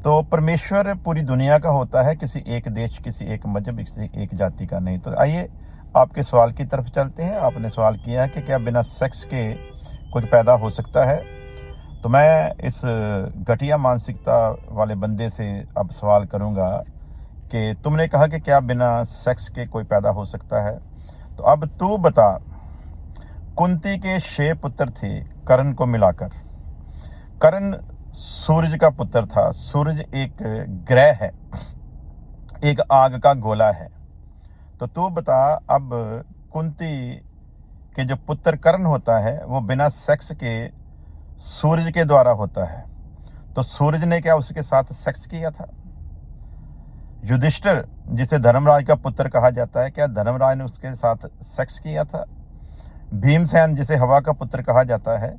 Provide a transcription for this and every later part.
तो परमेश्वर पूरी दुनिया का होता है, किसी एक देश, किसी एक मजहब, किसी एक जाति का नहीं। तो आइए आपके सवाल की तरफ चलते हैं। आपने सवाल किया है कि क्या बिना सेक्स के कुछ पैदा हो सकता है। तो मैं इस घटिया मानसिकता वाले बंदे से अब सवाल करूंगा कि तुमने कहा कि क्या बिना सेक्स के कोई पैदा हो सकता है। तो अब तू बता, कुंती के 6 पुत्र थे कर्ण को मिलाकर। कर्ण सूरज का पुत्र था। सूरज एक ग्रह है, एक आग का गोला है। तो तू बता, अब कुंती के जो पुत्र कर्ण होता है वो बिना सेक्स के सूरज के द्वारा होता है। तो सूरज ने क्या उसके साथ सेक्स किया था? युधिष्ठिर, जिसे धर्मराज का पुत्र कहा जाता है, क्या धर्मराज ने उसके साथ सेक्स किया था? भीमसेन, जिसे हवा का पुत्र कहा जाता है,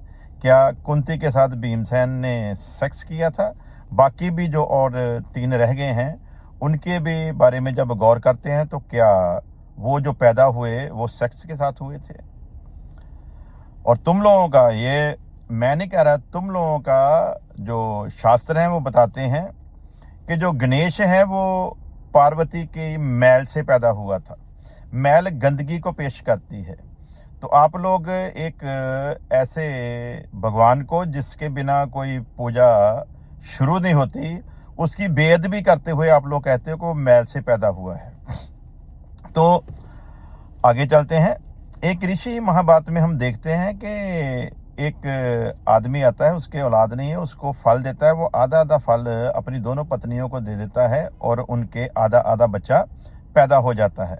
क्या कुंती के साथ भीमसेन ने सेक्स किया था? बाकी भी जो और 3 रह गए हैं उनके भी बारे में जब गौर करते हैं तो क्या वो जो पैदा हुए वो सेक्स के साथ हुए थे? और तुम लोगों का, ये मैं नहीं कह रहा, तुम लोगों का जो शास्त्र हैं वो बताते हैं कि जो गणेश है वो पार्वती की मैल से पैदा हुआ था। मैल गंदगी को पेश करती है। तो आप लोग एक ऐसे भगवान को जिसके बिना कोई पूजा शुरू नहीं होती, उसकी बेअदबी करते हुए आप लोग कहते हो कि वो मैल से पैदा हुआ है। तो आगे चलते हैं। एक ऋषि, महाभारत में हम देखते हैं कि एक आदमी आता है, उसके औलाद नहीं है, उसको फल देता है। वो आधा आधा फल अपनी दोनों पत्नियों को दे देता है और उनके आधा आधा बच्चा पैदा हो जाता है।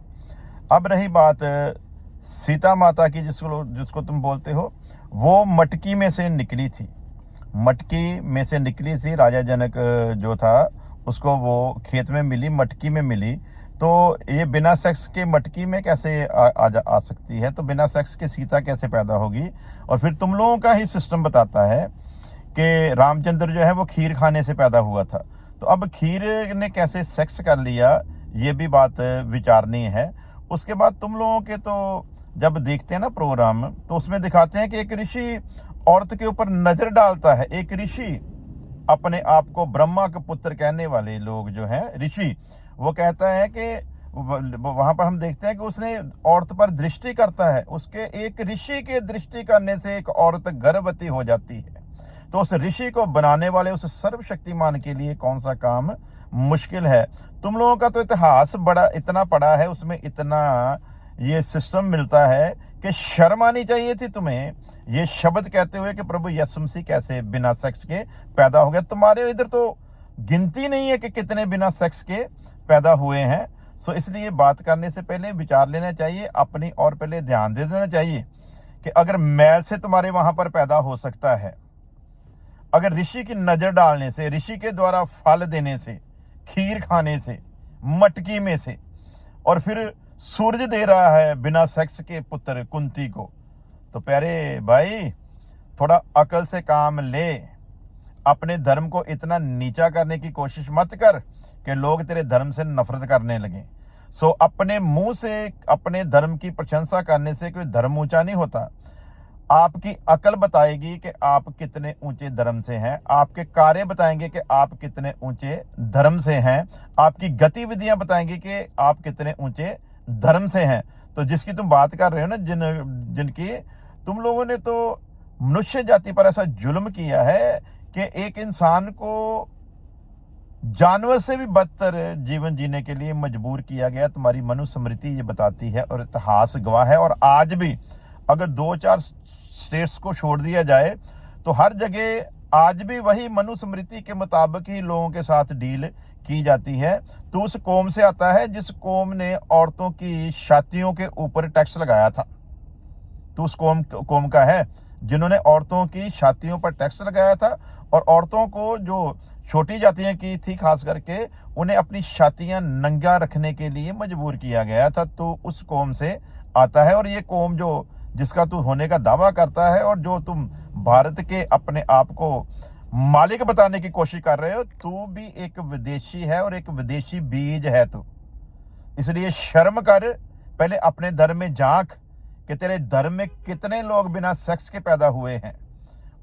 अब रही बात सीता माता की, जिसको तुम बोलते हो, वो मटकी में से निकली थी। मटकी में से निकली थी। राजा जनक जो था उसको वो खेत में मिली, मटकी में मिली। तो ये बिना सेक्स के मटकी में कैसे आ सकती है? तो बिना सेक्स के सीता कैसे पैदा होगी? और फिर तुम लोगों का ही सिस्टम बताता है कि रामचंद्र जो है वो खीर खाने से पैदा हुआ था। तो अब खीर ने कैसे सेक्स कर लिया, ये भी बात विचारणीय है। उसके बाद तुम लोगों के तो जब देखते हैं ना प्रोग्राम, तो उसमें दिखाते हैं कि एक ऋषि औरत के ऊपर नजर डालता है। एक ऋषि, अपने आप को ब्रह्मा के पुत्र कहने वाले लोग जो हैं ऋषि, वो कहता है कि वहां पर हम देखते हैं कि उसने औरत पर दृष्टि करता है। उसके एक ऋषि के दृष्टि करने से एक औरत गर्भवती हो जाती है। तो उस ऋषि को बनाने वाले उस सर्वशक्तिमान के लिए कौन सा काम मुश्किल है? तुम लोगों का तो इतिहास बड़ा इतना पड़ा है, उसमें इतना ये सिस्टम मिलता है कि शर्म आनी चाहिए थी तुम्हें ये शब्द कहते हुए कि प्रभु यीशु मसीह कैसे बिना सेक्स के पैदा हो गया। तुम्हारे इधर तो गिनती नहीं है कि कितने बिना सेक्स के पैदा हुए हैं। सो इसलिए बात करने से पहले विचार लेना चाहिए अपनी, और पहले ध्यान दे देना चाहिए कि अगर मैल से तुम्हारे वहां पर पैदा हो सकता है, अगर ऋषि की नजर डालने से, ऋषि के द्वारा फल देने से, खीर खाने से, मटकी में से, और फिर सूरज दे रहा है बिना सेक्स के पुत्र कुंती को, तो प्यारे भाई थोड़ा अकल से काम ले। अपने धर्म को इतना नीचा करने की कोशिश मत कर कि लोग तेरे धर्म से नफरत करने लगे। सो अपने मुंह से अपने धर्म की प्रशंसा करने से कोई धर्म ऊंचा नहीं होता। आपकी अकल बताएगी कि आप कितने ऊंचे धर्म से हैं। आपके कार्य बताएंगे कि आप कितने ऊंचे धर्म से हैं। आपकी गतिविधियां बताएंगी कि आप कितने ऊंचे धर्म से हैं। तो जिसकी तुम बात कर रहे हो ना, जिनकी तुम लोगों ने तो मनुष्य जाति पर ऐसा जुल्म किया है कि एक इंसान को जानवर से भी बदतर जीवन जीने के लिए मजबूर किया गया। तुम्हारी मनुस्मृति ये बताती है और इतिहास गवाह है। और आज भी अगर 2-4 स्टेट्स को छोड़ दिया जाए तो हर जगह आज भी वही मनुस्मृति के मुताबिक ही लोगों के साथ डील की जाती है। तो उस कौम से आता है जिस कौम ने औरतों की छातियों के ऊपर टैक्स लगाया था। तो उस कौम का है जिन्होंने औरतों की छातियों पर टैक्स लगाया था, और औरतों को जो छोटी जातियां की थी खास करके, उन्हें अपनी छातियां नंगा रखने के लिए मजबूर किया गया था। तो उस कौम से आता है। और ये कौम जो जिसका तू होने का दावा करता है और जो तुम भारत के अपने आप को मालिक बताने की कोशिश कर रहे हो, तू भी एक विदेशी है और एक विदेशी बीज है तू। इसलिए शर्म कर, पहले अपने धर्म में झांक कि तेरे धर्म में कितने लोग बिना सेक्स के पैदा हुए हैं।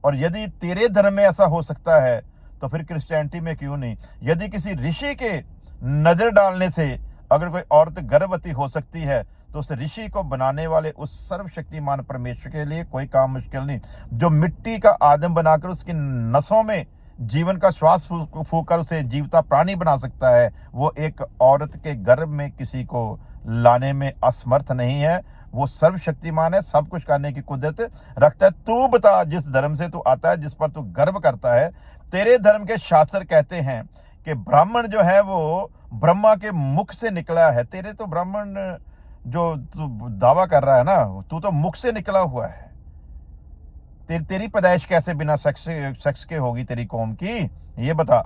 और यदि तेरे धर्म में ऐसा हो सकता है तो फिर क्रिश्चियनिटी में क्यों नहीं? यदि किसी ऋषि के नजर डालने से अगर कोई औरत गर्भवती हो सकती है, तो उस ऋषि को बनाने वाले उस सर्वशक्तिमान परमेश्वर के लिए कोई काम मुश्किल नहीं। जो मिट्टी का आदम बनाकर उसकी नसों में जीवन का श्वास फूंककर उसे जीवता प्राणी बना सकता है, वो एक औरत के गर्भ में किसी को लाने में असमर्थ नहीं है। वो सर्वशक्तिमान है, सब कुछ करने की कुदरत रखता है। तू बता, जिस धर्म से तू आता है, जिस पर तू गर्व करता है, तेरे धर्म के शास्त्र कहते हैं कि ब्राह्मण जो है वो ब्रह्मा के मुख से निकला है। तेरे तो ब्राह्मण जो तू दावा कर रहा है ना, तू तो मुख से निकला हुआ है। तेरी पैदाइश कैसे बिना सेक्स के होगी तेरी कौम की, ये बता।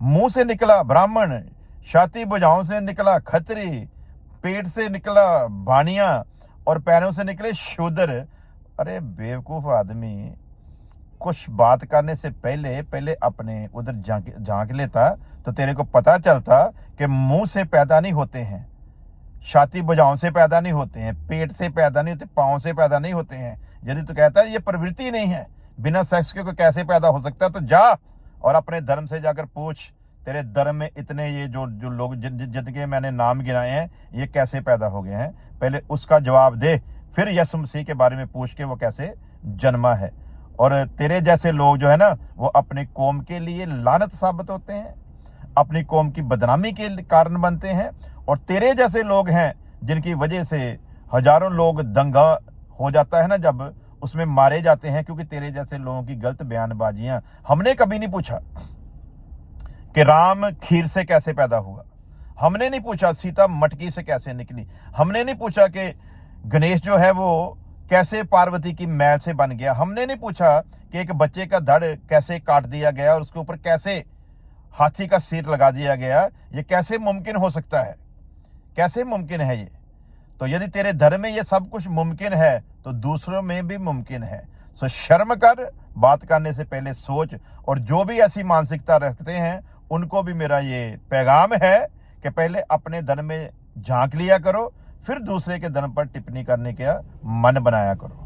मुंह से निकला ब्राह्मण, छाती भुजाओं से निकला खत्री, पेट से निकला बानिया और पैरों से निकले शूद्र। अरे बेवकूफ आदमी, कुछ बात करने से पहले अपने उधर झांक लेता तो तेरे को पता चलता कि मुंह से पैदा नहीं होते हैं, छाती भुजाओं से पैदा नहीं होते हैं, पेट से पैदा नहीं होते, पाँव से पैदा नहीं होते हैं। यदि तू कहता है ये प्रवृत्ति नहीं है, बिना सेक्स के कोई कैसे पैदा हो सकता है, तो जा और अपने धर्म से जाकर पूछ, तेरे धर्म में इतने ये जो लोग जिनके मैंने नाम गिनाए हैं, ये कैसे पैदा हो गए हैं? पहले उसका जवाब दे, फिर यीशु मसीह के बारे में पूछ के वो कैसे जन्मा है। और तेरे जैसे लोग जो है ना, वो अपनी कौम के लिए लानत साबित होते हैं, अपनी कौम की बदनामी के कारण बनते हैं। और तेरे जैसे लोग हैं जिनकी वजह से हजारों लोग दंगा हो जाता है ना, जब उसमें मारे जाते हैं, क्योंकि तेरे जैसे लोगों की गलत बयानबाजियां। हमने कभी नहीं पूछा कि राम खीर से कैसे पैदा हुआ, हमने नहीं पूछा सीता मटकी से कैसे निकली, हमने नहीं पूछा कि गणेश जो है वो कैसे पार्वती की मैल से बन गया, हमने नहीं पूछा कि एक बच्चे का धड़ कैसे काट दिया गया और उसके ऊपर कैसे हाथी का सिर लगा दिया गया। ये कैसे मुमकिन हो सकता है? कैसे मुमकिन है ये? तो यदि तेरे धर्म में ये सब कुछ मुमकिन है, तो दूसरों में भी मुमकिन है। सो शर्म कर, बात करने से पहले सोच। और जो भी ऐसी मानसिकता रखते हैं, उनको भी मेरा ये पैगाम है कि पहले अपने धर्म में झांक लिया करो, फिर दूसरे के धर्म पर टिप्पणी करने का मन बनाया करो।